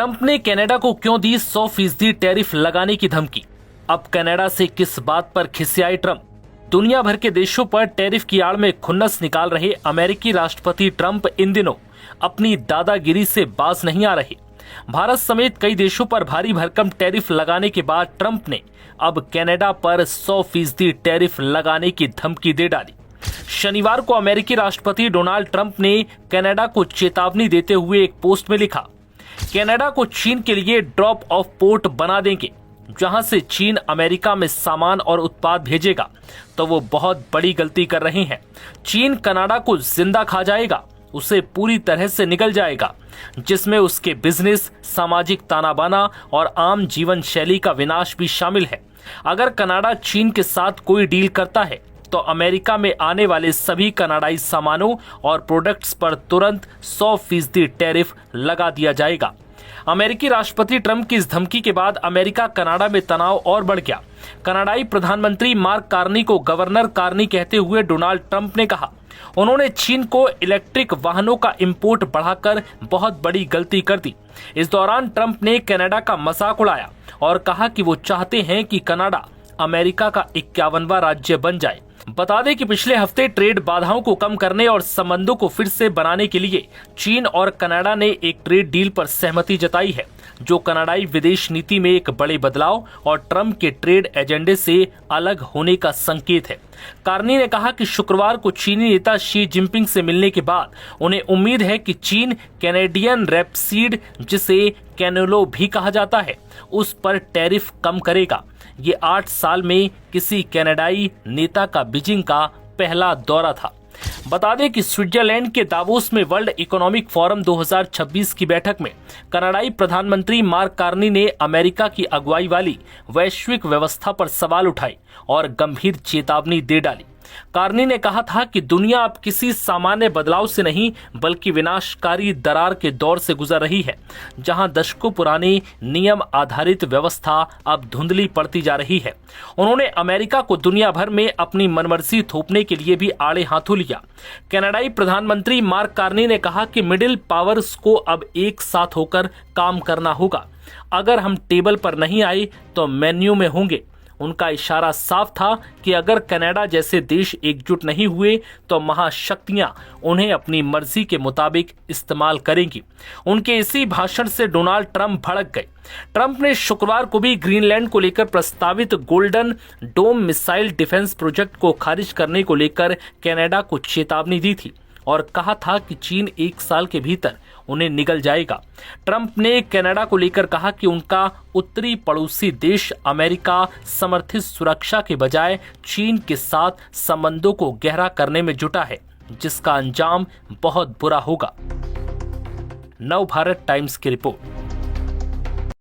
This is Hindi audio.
ट्रंप ने कनाडा को क्यों दी 100% टैरिफ लगाने की धमकी? अब कनाडा से किस बात पर खिसियाए ट्रंप? दुनिया भर के देशों पर टैरिफ की आड़ में खुन्नस निकाल रहे अमेरिकी राष्ट्रपति ट्रंप इन दिनों अपनी दादागिरी से बाज नहीं आ रहे। भारत समेत कई देशों पर भारी भरकम टैरिफ लगाने के बाद ट्रंप ने अब कनाडा पर 100% टैरिफ लगाने की धमकी दे डाली। शनिवार को अमेरिकी राष्ट्रपति डोनाल्ड ट्रंप ने कनाडा को चेतावनी देते हुए एक पोस्ट में लिखा, कनाडा को चीन के लिए ड्रॉप ऑफ पोर्ट बना देंगे। जहां से चीन अमेरिका में सामान और उत्पाद भेजेगा तो वो बहुत बड़ी गलती कर रहे हैं। चीन कनाडा को जिंदा खा जाएगा, उसे पूरी तरह से निगल जाएगा, जिसमें उसके बिजनेस, सामाजिक ताना बाना और आम जीवन शैली का विनाश भी शामिल है। अगर कनाडा चीन के साथ कोई डील करता है तो अमेरिका में आने वाले सभी कनाडाई सामानों और प्रोडक्ट्स पर तुरंत 100% टैरिफ लगा दिया जाएगा। अमेरिकी राष्ट्रपति ट्रंप की इस धमकी के बाद अमेरिका कनाडा में तनाव और बढ़ गया। कनाडाई प्रधानमंत्री मार्क कार्नी को गवर्नर कार्नी कहते हुए डोनाल्ड ट्रंप ने कहा, उन्होंने चीन को इलेक्ट्रिक वाहनों का इंपोर्ट बढ़ाकर बहुत बड़ी गलती कर दी। इस दौरान ट्रंप ने कनाडा का मजाक उड़ाया और कहा कि वो चाहते हैं कि कनाडा अमेरिका का 51वां राज्य बन जाए। बता दें कि पिछले हफ्ते ट्रेड बाधाओं को कम करने और संबंधों को फिर से बनाने के लिए चीन और कनाडा ने एक ट्रेड डील पर सहमति जताई है, जो कनाडाई विदेश नीति में एक बड़े बदलाव और ट्रंप के ट्रेड एजेंडे से अलग होने का संकेत है। कार्नी ने कहा कि शुक्रवार को चीनी नेता शी जिनपिंग से मिलने के बाद उन्हें उम्मीद है कि चीन कैनेडियन रेपसीड, जिसे कैनेलो भी कहा जाता है, उस पर टैरिफ कम करेगा। ये 8 साल में किसी कनाडाई नेता का बीजिंग का पहला दौरा था। बता दें कि स्विट्जरलैंड के दावोस में वर्ल्ड इकोनॉमिक फोरम 2026 की बैठक में कनाडाई प्रधानमंत्री मार्क कार्नी ने अमेरिका की अगुवाई वाली वैश्विक व्यवस्था पर सवाल उठाए और गंभीर चेतावनी दे डाली। कार्नी ने कहा था कि दुनिया अब किसी सामान्य बदलाव से नहीं बल्कि विनाशकारी दरार के दौर से गुजर रही है, जहां दशकों पुरानी नियम आधारित व्यवस्था अब धुंधली पड़ती जा रही है। उन्होंने अमेरिका को दुनिया भर में अपनी मनमर्जी थोपने के लिए भी आड़े हाथों लिया। कनाडाई प्रधानमंत्री मार्क कार्नी ने कहा कि मिडिल पावर्स को अब एक साथ होकर काम करना होगा। अगर हम टेबल पर नहीं आए तो मेन्यू में होंगे। उनका इशारा साफ था कि अगर कनाडा जैसे देश एकजुट नहीं हुए तो महाशक्तियां उन्हें अपनी मर्जी के मुताबिक इस्तेमाल करेंगी। उनके इसी भाषण से डोनाल्ड ट्रंप भड़क गए। ट्रंप ने शुक्रवार को भी ग्रीनलैंड को लेकर प्रस्तावित golden dome missile defence project को खारिज करने को लेकर कनाडा को चेतावनी दी थी और कहा था कि चीन 1 साल के भीतर उन्हें निगल जाएगा। ट्रंप ने कनाडा को लेकर कहा कि उनका उत्तरी पड़ोसी देश अमेरिका समर्थित सुरक्षा के बजाय चीन के साथ संबंधों को गहरा करने में जुटा है, जिसका अंजाम बहुत बुरा होगा। नव भारत टाइम्स की रिपोर्ट।